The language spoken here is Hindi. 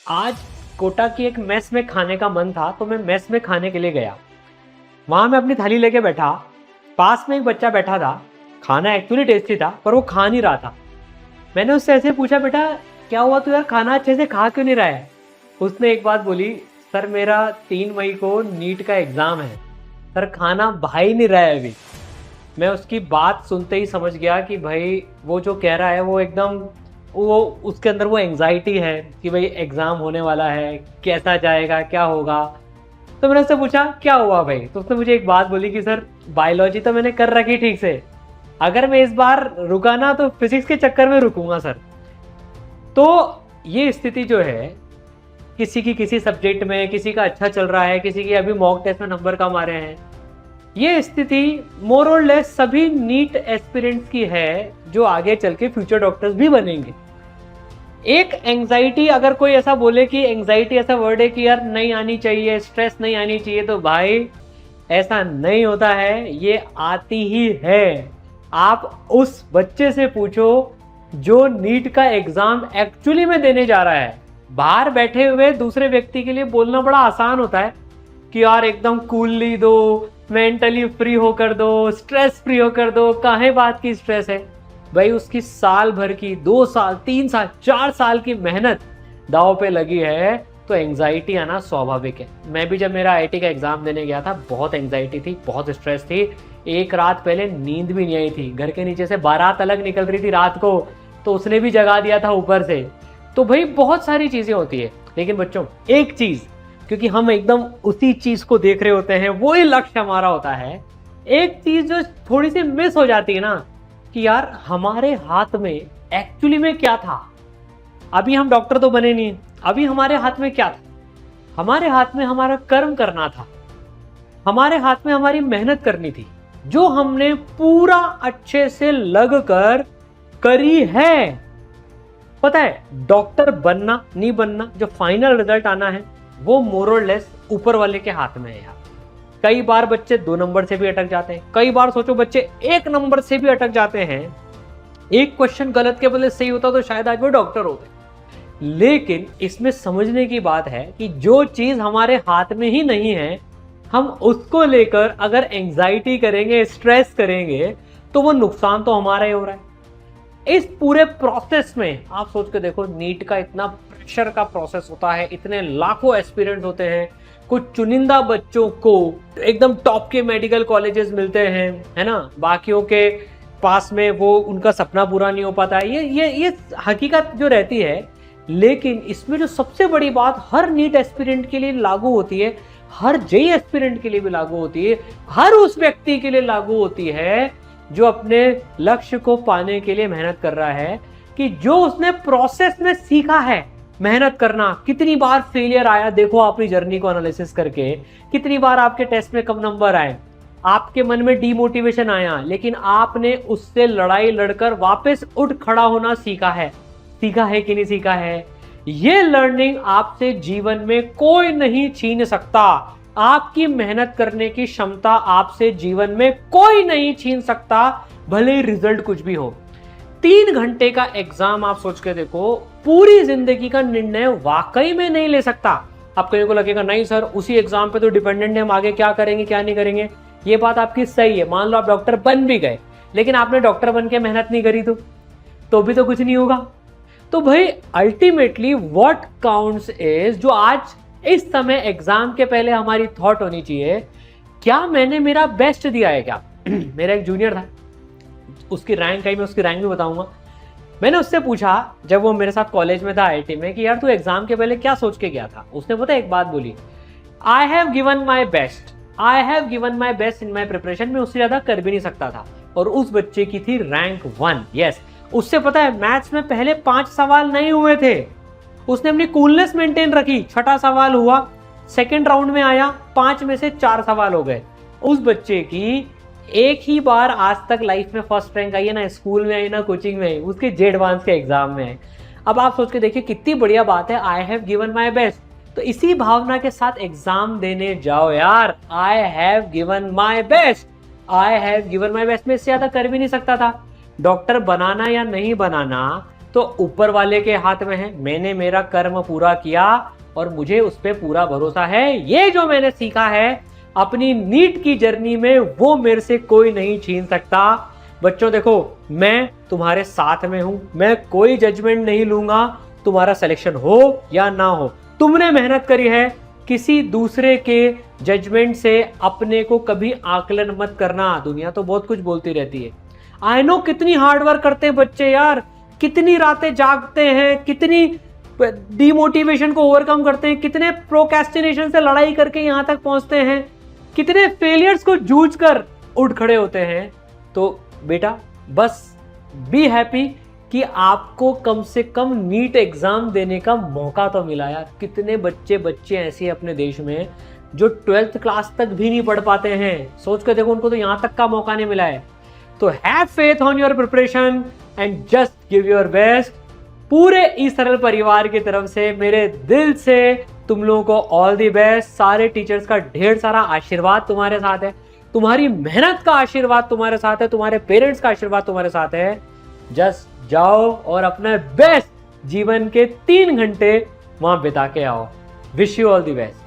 आज कोटा की एक मेस में खाने का मन था तो मैं मेस में खाने के लिए गया। वहां मैं अपनी थाली लेके बैठा। पास में एक बच्चा बैठा था। खाना एक्चुअली टेस्टी था पर वो खा नहीं रहा था। मैंने उससे ऐसे पूछा, बेटा क्या हुआ, तू यार खाना अच्छे से खा क्यों नहीं रहा है? उसने एक बात बोली, सर मेरा 3 मई को नीट का एग्जाम है, सर खाना भा ही नहीं रहा है अभी। मैं उसकी बात सुनते ही समझ गया कि भाई वो जो कह रहा है वो एकदम वो उसके अंदर वो एंग्जाइटी है कि भाई एग्जाम होने वाला है, कैसा जाएगा, क्या होगा। तो मैंने उससे पूछा क्या हुआ भाई, तो उसने मुझे एक बात बोली कि सर बायोलॉजी तो मैंने कर रखी ठीक से, अगर मैं इस बार रुका ना तो फिजिक्स के चक्कर में रुकूंगा सर। तो ये स्थिति जो है, किसी की किसी सब्जेक्ट में किसी का अच्छा चल रहा है, किसी की अभी मॉक टेस्ट में नंबर कम आ रहे हैं, ये स्थिति मोर और लेस सभी नीट एस्पिरेंट्स की है जो आगे चल के फ्यूचर डॉक्टर्स भी बनेंगे। एक एंजाइटी, अगर कोई ऐसा बोले कि एंजाइटी ऐसा वर्ड है कि यार नहीं आनी चाहिए, स्ट्रेस नहीं आनी चाहिए, तो भाई ऐसा नहीं होता है, ये आती ही है। आप उस बच्चे से पूछो जो नीट का एग्जाम एक्चुअली में देने जा रहा है। बाहर बैठे हुए दूसरे व्यक्ति के लिए बोलना बड़ा आसान होता है कि यार एकदम कूलली दो, मेंटली फ्री होकर दो, स्ट्रेस फ्री होकर दो, काहे बात की स्ट्रेस है भाई। उसकी साल भर की, 2 साल 3 साल 4 साल की मेहनत दांव पे लगी है, तो एंजाइटी आना स्वाभाविक है। मैं भी जब मेरा आईआईटी का एग्जाम देने गया था, बहुत एंजाइटी थी, बहुत स्ट्रेस थी। एक रात पहले नींद भी नहीं आई थी, घर के नीचे से बारात अलग निकल रही थी रात को, तो उसने भी जगा दिया था ऊपर से। तो भाई बहुत सारी चीजें होती है। लेकिन बच्चों एक चीज, क्योंकि हम एकदम उसी चीज को देख रहे होते हैं, वही लक्ष्य हमारा होता है, एक चीज जो थोड़ी सी मिस हो जाती है ना, कि यार हमारे हाथ में एक्चुअली में क्या था। अभी हम डॉक्टर तो बने नहीं, अभी हमारे हाथ में क्या था? हमारे हाथ में हमारा कर्म करना था, हमारे हाथ में हमारी मेहनत करनी थी, जो हमने पूरा अच्छे से लग कर करी है। पता है, डॉक्टर बनना नहीं बनना, जो फाइनल रिजल्ट आना है वो मोर और लेस ऊपर वाले के हाथ में है यार। कई बार बच्चे 2 नंबर से भी अटक जाते हैं, कई बार सोचो बच्चे 1 नंबर से भी अटक जाते हैं। एक क्वेश्चन गलत के बदले सही होता तो शायद आज वो डॉक्टर होते। लेकिन इसमें समझने की बात है कि जो चीज हमारे हाथ में ही नहीं है, हम उसको लेकर अगर एंजाइटी करेंगे, स्ट्रेस करेंगे, तो वो नुकसान तो हमारा ही हो रहा है। इस पूरे प्रोसेस में आप सोच के देखो, नीट का इतना प्रेशर का प्रोसेस होता है, इतने लाखों एस्पिरेंट होते हैं, कुछ चुनिंदा बच्चों को एकदम टॉप के मेडिकल कॉलेजेस मिलते हैं, है ना, बाकियों के पास में वो उनका सपना पूरा नहीं हो पाता है। ये हकीकत जो रहती है। लेकिन इसमें जो सबसे बड़ी बात हर नीट एस्पिरेंट के लिए लागू होती है, हर जेई एस्पिरेंट के लिए भी लागू होती है, हर उस व्यक्ति के लिए लागू होती है जो अपने लक्ष्य को पाने के लिए मेहनत कर रहा है, कि जो उसने प्रोसेस में सीखा है मेहनत करना। कितनी बार फेलियर आया देखो अपनी जर्नी को एनालिसिस करके, कितनी बार आपके टेस्ट में कम नंबर आए, आपके मन में डीमोटिवेशन आया, लेकिन आपने उससे लड़ाई लड़कर वापस उठ खड़ा होना सीखा है। सीखा है कि नहीं सीखा है? ये लर्निंग आपसे जीवन में कोई नहीं छीन सकता। आपकी मेहनत करने की क्षमता आपसे जीवन में कोई नहीं छीन सकता, भले रिजल्ट कुछ भी हो। 3 घंटे का एग्जाम आप सोच के देखो, पूरी जिंदगी का निर्णय वाकई में नहीं ले सकता। आप कहीं को लगेगा नहीं सर उसी एग्जाम पे तो डिपेंडेंट है, हम आगे क्या करेंगे क्या नहीं करेंगे। ये बात आपकी सही है। मान लो आप डॉक्टर बन भी गए, लेकिन आपने डॉक्टर बन के मेहनत नहीं करी तो भी तो कुछ नहीं होगा। तो भाई अल्टीमेटली व्हाट काउंट्स इज, जो आज इस समय एग्जाम के पहले हमारी थॉट होनी चाहिए, क्या मैंने मेरा बेस्ट दिया है क्या? मेरा एक जूनियर था, उसकी रैंक आई, मैं उसकी रैंक भी बताऊंगा। मैंने उससे पूछा जब वो मेरे साथ कॉलेज में था आईआईटी में, कि यार तू एग्जाम के पहले क्या सोच के गया था? उसने पता एक बात बोली, I have given my best, I have given my best in my preparation. में उससे ज्यादा कर भी नहीं सकता था। और उस बच्चे की थी रैंक 1। यस, उससे पता है मैथ्स में पहले 5 सवाल नहीं हुए थे, उसने अपनी कूलनेस मेंटेन रखी, 6ठा सवाल हुआ, सेकेंड राउंड में आया, 5 में से 4 सवाल हो गए। उस बच्चे की एक ही बार आज तक लाइफ में फर्स्ट रैंक आई है, ना स्कूल में आई ना कोचिंग में आई, उसके जे एडवांस के एग्जाम में है। अब आप सोच के देखिए कितनी बढ़िया बात है, I have given my best. तो इसी भावना के साथ एग्जाम देने जाओ यार। I have given my best, I have given my best में इससे ज्यादा कर भी नहीं सकता था। डॉक्टर बनाना या नहीं बनाना तो ऊपर वाले के हाथ में है। मैंने मेरा कर्म पूरा किया और मुझे उस पर पूरा भरोसा है। ये जो मैंने सीखा है अपनी नीट की जर्नी में, वो मेरे से कोई नहीं छीन सकता। बच्चों देखो, मैं तुम्हारे साथ में हूं, मैं कोई जजमेंट नहीं लूंगा, तुम्हारा सिलेक्शन हो या ना हो। तुमने मेहनत करी है, किसी दूसरे के जजमेंट से अपने को कभी आकलन मत करना। दुनिया तो बहुत कुछ बोलती रहती है। आई नो कितनी हार्डवर्क करते हैं बच्चे यार, कितनी रातें जागते हैं, कितनी डिमोटिवेशन को ओवरकम करते हैं, कितने प्रोक्रेस्टिनेशन से लड़ाई करके यहां तक पहुंचते हैं, कितने फेलियर्स को जूझ कर उठ खड़े होते हैं। तो बेटा बस बी हैप्पी कि आपको कम से कम नीट एग्जाम देने का मौका तो मिला यार। कितने बच्चे ऐसे अपने देश में जो 12th क्लास तक भी नहीं पढ़ पाते हैं। सोच कर देखो, उनको तो यहां तक का मौका नहीं मिला है। तो have faith on your preparation and just give your best. पूरे इस सरल परिवार की तरफ से मेरे दिल से तुम लोगों को ऑल दी बेस्ट। सारे टीचर्स का ढेर सारा आशीर्वाद तुम्हारे साथ है, तुम्हारी मेहनत का आशीर्वाद तुम्हारे साथ है, तुम्हारे पेरेंट्स का आशीर्वाद तुम्हारे साथ है। जस्ट जाओ और अपने बेस्ट जीवन के 3 घंटे वहां बिता के आओ। Wish you all the best.